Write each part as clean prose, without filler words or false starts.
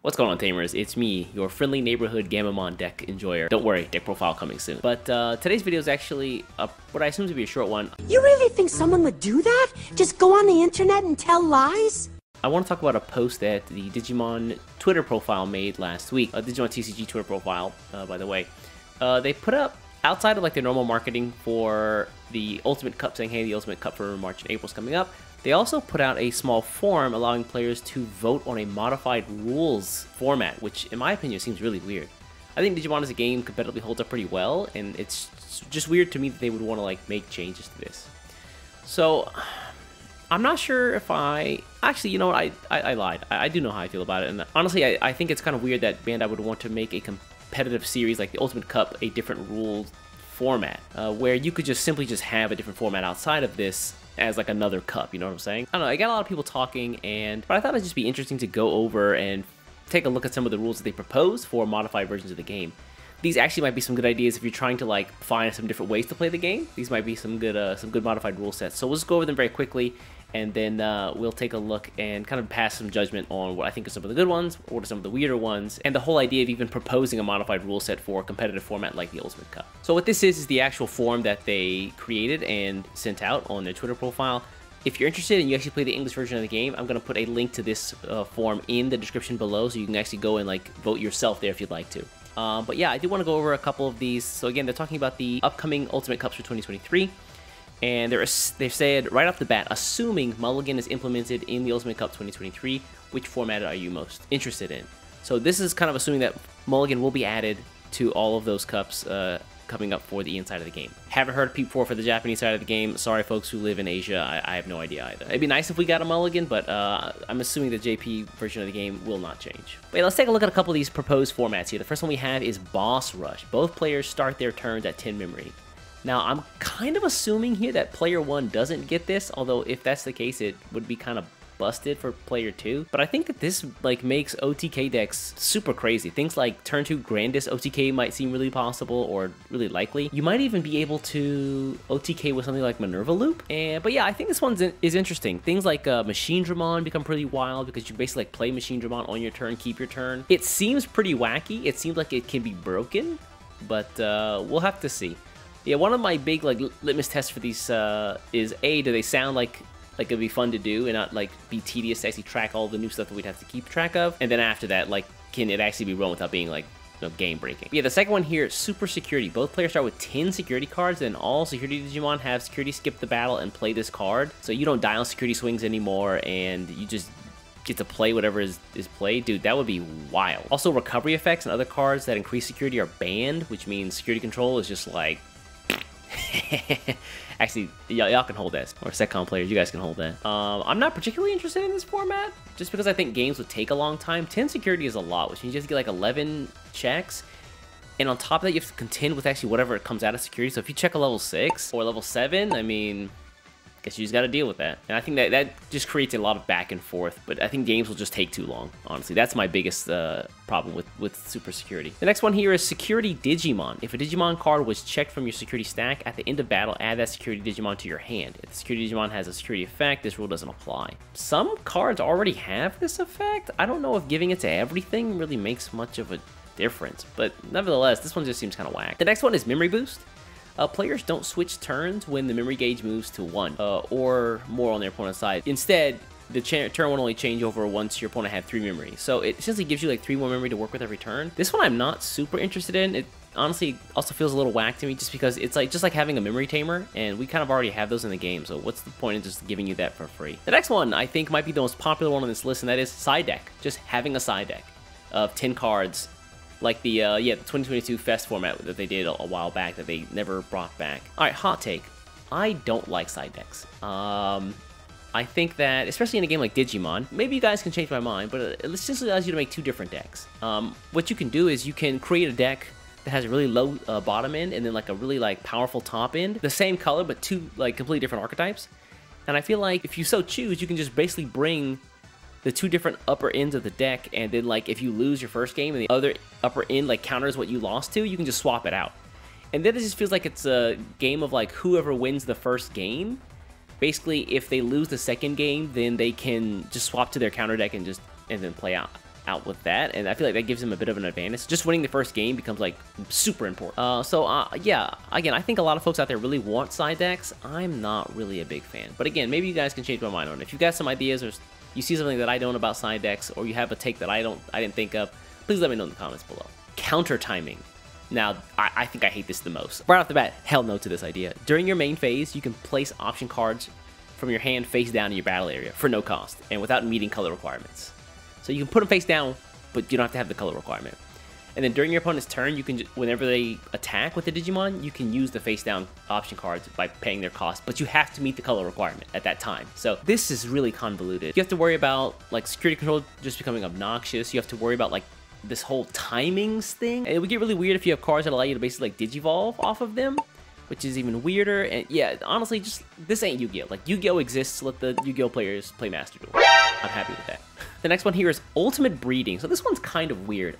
What's going on, Tamers? It's me, your friendly neighborhood Gamamon deck enjoyer. Don't worry, deck profile coming soon. But today's video is actually what I assume to be a short one. You really think someone would do that? Just go on the internet and tell lies? I want to talk about a post that the Digimon Twitter profile made last week. Digimon TCG Twitter profile, by the way. They put up, outside of like their normal marketing for the Ultimate Cup, saying, hey, the Ultimate Cup for March and April is coming up, they also put out a small forum allowing players to vote on a modified rules format, which in my opinion seems really weird. I think Digimon as a game competitively holds up pretty well, and it's just weird to me that they would want to like make changes to this. So I'm not sure if actually, you know what, I lied. I do know how I feel about it, and honestly I think it's kind of weird that Bandai would want to make a competitive series like the Ultimate Cup a different rules format, where you could just simply just have a different format outside of this as like another cup, you know what I'm saying? I don't know, I got a lot of people talking, but I thought it'd just be interesting to go over and take a look at some of the rules that they propose for modified versions of the game. These actually might be some good ideas if you're trying to like find some different ways to play the game. These might be some good modified rule sets. So we'll just go over them very quickly, and then we'll take a look and kind of pass some judgment on what I think are some of the good ones, or some of the weirder ones, and the whole idea of even proposing a modified rule set for a competitive format like the Ultimate Cup. So what this is the actual form that they created and sent out on their Twitter profile. If you're interested and you actually play the English version of the game, I'm going to put a link to this form in the description below, so you can actually go and like vote yourself there if you'd like to. But yeah, I do want to go over a couple of these. So again, they're talking about the upcoming Ultimate Cups for 2023. And they've said right off the bat, assuming Mulligan is implemented in the Ultimate Cup 2023, which format are you most interested in? So this is kind of assuming that Mulligan will be added to all of those cups coming up for the inside of the game. Haven't heard P4 for the Japanese side of the game. Sorry, folks who live in Asia, I have no idea either. It'd be nice if we got a Mulligan, but I'm assuming the JP version of the game will not change. Wait, let's take a look at a couple of these proposed formats here. The first one we have is Boss Rush. Both players start their turns at 10 memory. Now, I'm kind of assuming here that player 1 doesn't get this, although if that's the case, it would be kind of busted for player 2. But I think that this like makes OTK decks super crazy. Things like turn 2 Grandis OTK might seem really possible or really likely. You might even be able to OTK with something like Minerva Loop. But yeah, I think this one is interesting. Things like Machine Dramon become pretty wild because you basically like play Machine Dramon on your turn, keep your turn. It seems pretty wacky. It seems like it can be broken, but we'll have to see. Yeah, one of my big like litmus tests for these is do they sound like it'd be fun to do and not like be tedious to actually track all the new stuff that we'd have to keep track of, and then after that, like, can it actually be run without being like, you know, game breaking? Yeah, the second one here, Super Security. Both players start with 10 security cards, and all security Digimon have security skip the battle and play this card, so you don't die on security swings anymore, and you just get to play whatever is played. Dude, that would be wild. Also, recovery effects and other cards that increase security are banned, which means security control is just like actually, y'all can hold that, or Setcom players, you guys can hold that. I'm not particularly interested in this format, just because I think games would take a long time. 10 security is a lot, which means you have to get like 11 checks, and on top of that, you have to contend with actually whatever it comes out of security. So if you check a level 6 or level 7, I mean, guess you just got to deal with that. And I think that just creates a lot of back and forth, but I think games will just take too long, honestly. That's my biggest problem with Super Security. The next one here is Security Digimon. If a Digimon card was checked from your security stack, at the end of battle, add that Security Digimon to your hand. If the Security Digimon has a security effect, this rule doesn't apply. Some cards already have this effect. I don't know if giving it to everything really makes much of a difference, but nevertheless, this one just seems kind of whack. The next one is Memory Boost. Players don't switch turns when the memory gauge moves to 1 or more on their opponent's side. Instead, the turn will only change over once your opponent had 3 memory. So it essentially gives you like 3 more memory to work with every turn. This one I'm not super interested in. It honestly also feels a little whack to me just because it's like just like having a memory tamer, and we kind of already have those in the game. So what's the point of just giving you that for free? The next one I think might be the most popular one on this list, and that is side deck. Just having a side deck of 10 cards. Like the 2022 Fest format that they did a while back that they never brought back. Alright, hot take. I don't like side decks. I think that, especially in a game like Digimon, maybe you guys can change my mind, but it just allows you to make 2 different decks. What you can do is you can create a deck that has a really low bottom end and then like a really like powerful top end. The same color, but 2 like completely different archetypes. And I feel like if you so choose, you can just basically bring the 2 different upper ends of the deck, and then like if you lose your first game and the other upper end like counters what you lost to, you can just swap it out. And then it just feels like it's a game of like whoever wins the first game. Basically, if they lose the second game, then they can just swap to their counter deck and then play out. out with that, and I feel like that gives him a bit of an advantage. Just winning the first game becomes like super important. Yeah, again, I think a lot of folks out there really want side decks. I'm not really a big fan, but again, maybe you guys can change my mind on it. If you got some ideas, or you see something that I don't about side decks, or you have a take that I didn't think of, please let me know in the comments below. Counter timing. Now, I think I hate this the most. Right off the bat, hell no to this idea. During your main phase, you can place option cards from your hand face down in your battle area for no cost and without meeting color requirements. So you can put them face down, but you don't have to have the color requirement. And then during your opponent's turn, you can, whenever they attack with the Digimon, you can use the face down option cards by paying their cost, but you have to meet the color requirement at that time. So this is really convoluted. You have to worry about like security control just becoming obnoxious. You have to worry about like this whole timings thing. And it would get really weird if you have cards that allow you to basically like digivolve off of them, which is even weirder. And yeah, honestly, just this ain't Yu-Gi-Oh! Like, Yu-Gi-Oh! Exists, let the Yu-Gi-Oh! Players play Master Duel. I'm happy with that. The next one here is Ultimate Breeding. So this one's kind of weird.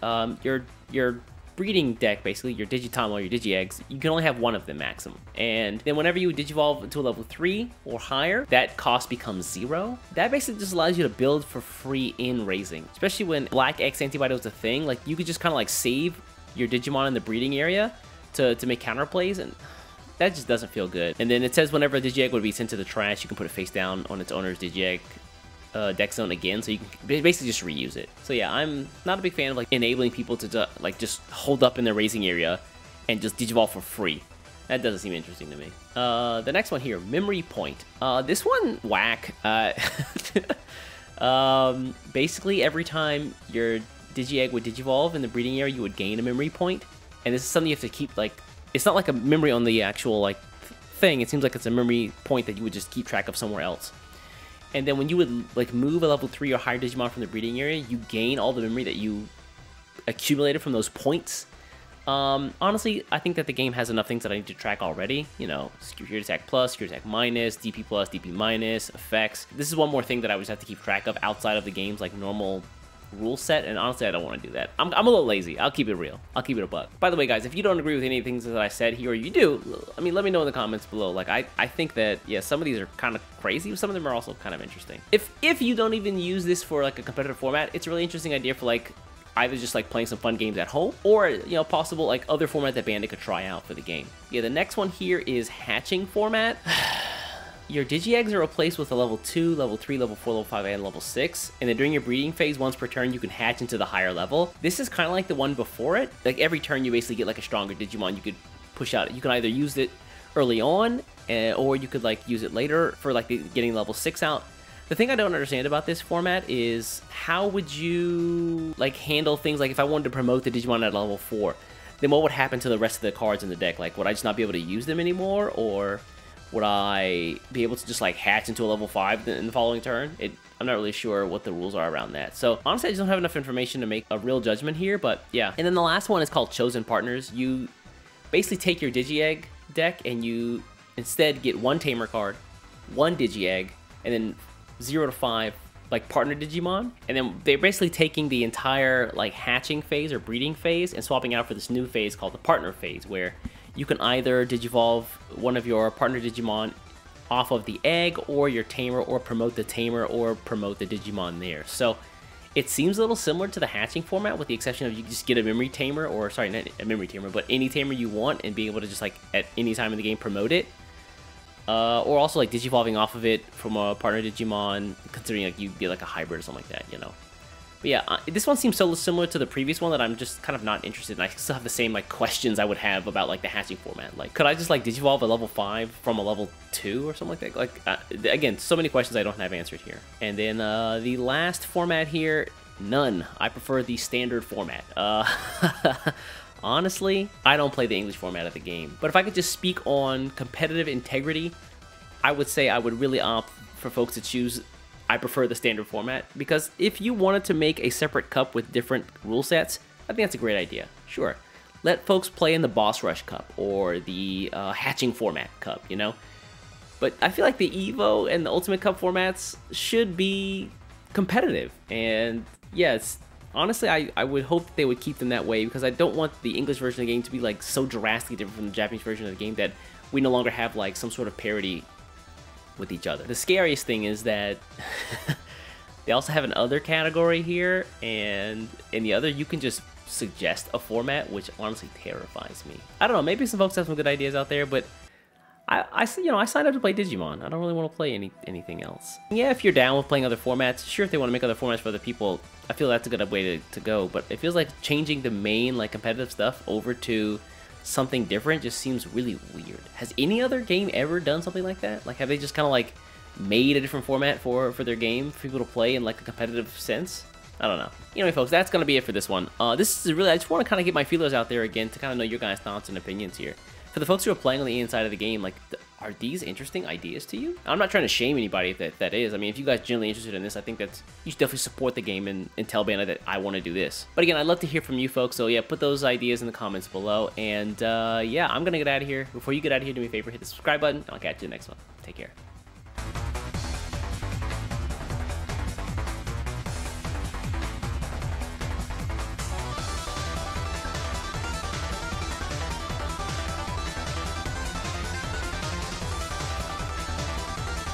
Your breeding deck, basically, your Digitom or your Digi-Eggs, you can only have one of them maximum. And then whenever you Digivolve to a level 3 or higher, that cost becomes 0. That basically just allows you to build for free in Raising. Especially when Black X Antibody was a thing, like, you could just kind of like save your Digimon in the breeding area to make counterplays, and that just doesn't feel good. And then it says whenever a Digi-Egg would be sent to the trash, you can put it face down on its owner's Digi-Egg deck zone again, so you can basically just reuse it. So yeah, I'm not a big fan of like enabling people to like just hold up in their raising area and just Digivolve for free. That doesn't seem interesting to me. The next one here, Memory Point. This one, whack. Basically, every time your Digi-Egg would Digivolve in the breeding area, you would gain a Memory Point, and this is something you have to keep. Like, it's not like a memory on the actual like thing. It seems like it's a memory point that you would just keep track of somewhere else. And then when you would like move a level 3 or higher Digimon from the breeding area, you gain all the memory that you accumulated from those points. Honestly, I think that the game has enough things that I need to track already. You know, Security Attack Plus, Security Attack Minus, DP Plus, DP Minus, effects. This is one more thing that I would just have to keep track of outside of the game's like normal rule set, and honestly, I don't want to do that. I'm a little lazy. I'll keep it real. I'll keep it a buck. By the way, guys, if you don't agree with any of the things that I said here, or you do, I mean, let me know in the comments below. Like, I think that, yeah, some of these are kind of crazy, but some of them are also kind of interesting. If you don't even use this for, like, a competitive format, it's a really interesting idea for, like, either just, like, playing some fun games at home, or, you know, possible, like, other format that Bandit could try out for the game. Yeah, the next one here is hatching format. Your Digi-Eggs are replaced with a level 2, level 3, level 4, level 5, and level 6. And then during your breeding phase, once per turn, you can hatch into the higher level. This is kind of like the one before it. Like, every turn, you basically get, like, a stronger Digimon you could push out. You can either use it early on, or you could, like, use it later for, like, getting level 6 out. The thing I don't understand about this format is how would you, like, handle things like if I wanted to promote the Digimon at level 4, then what would happen to the rest of the cards in the deck? Like, would I just not be able to use them anymore, or would I be able to just like hatch into a level 5 in the following turn? I'm not really sure what the rules are around that. So honestly, I just don't have enough information to make a real judgment here, but yeah. And then the last one is called Chosen Partners. You basically take your Digi-Egg deck and you instead get 1 Tamer card, 1 Digi-Egg, and then 0 to 5 like partner Digimon. And then they're basically taking the entire like hatching phase or breeding phase and swapping out for this new phase called the partner phase, where you can either Digivolve one of your partner Digimon off of the egg, or your Tamer, or promote the Tamer, or promote the Digimon there. So it seems a little similar to the hatching format, with the exception of you just get a memory Tamer, or sorry, not a memory Tamer, but any Tamer you want, and be able to just like at any time in the game promote it. Or also like Digivolving off of it from a partner Digimon, considering like you'd be like a hybrid or something like that, you know. But yeah, this one seems so similar to the previous one that I'm just kind of not interested in. I still have the same like questions I would have about like the hatching format. Like, could I just like Digivolve a level 5 from a level 2 or something like that? Like, again, so many questions I don't have answered here. And then the last format here, none. I prefer the standard format. Honestly, I don't play the English format of the game. But if I could just speak on competitive integrity, I would say I would really opt for folks to choose. I prefer the standard format, because if you wanted to make a separate cup with different rule sets, I think that's a great idea. Sure, let folks play in the Boss Rush Cup or the Hatching Format Cup, you know? But I feel like the Evo and the Ultimate Cup formats should be competitive. And yes, honestly, I would hope that they would keep them that way, because I don't want the English version of the game to be like so drastically different from the Japanese version of the game that we no longer have like some sort of parity with each other. The scariest thing is that They also have an other category here, and in the other, you can just suggest a format, which honestly terrifies me. I don't know, maybe some folks have some good ideas out there, but I signed up to play Digimon. I don't really want to play anything else. Yeah, if you're down with playing other formats, sure, if they want to make other formats for other people, I feel that's a good way to go, but it feels like changing the main, like, competitive stuff over to something different just seems really weird. Has any other game ever done something like that? Like, have they just kind of, like, made a different format for their game for people to play in, like, a competitive sense? I don't know. Anyway, folks, that's going to be it for this one. This is really, I just want to kind of get my feelers out there again to kind of know your guys' thoughts and opinions here. For the folks who are playing on the inside of the game, like, are these interesting ideas to you? I'm not trying to shame anybody if that is. I mean, if you guys are genuinely interested in this, I think that's, you should definitely support the game and tell Bandai that I want to do this. But again, I'd love to hear from you folks, so yeah, put those ideas in the comments below. And yeah, I'm going to get out of here. Before you get out of here, do me a favor, hit the subscribe button, and I'll catch you in the next one. Take care.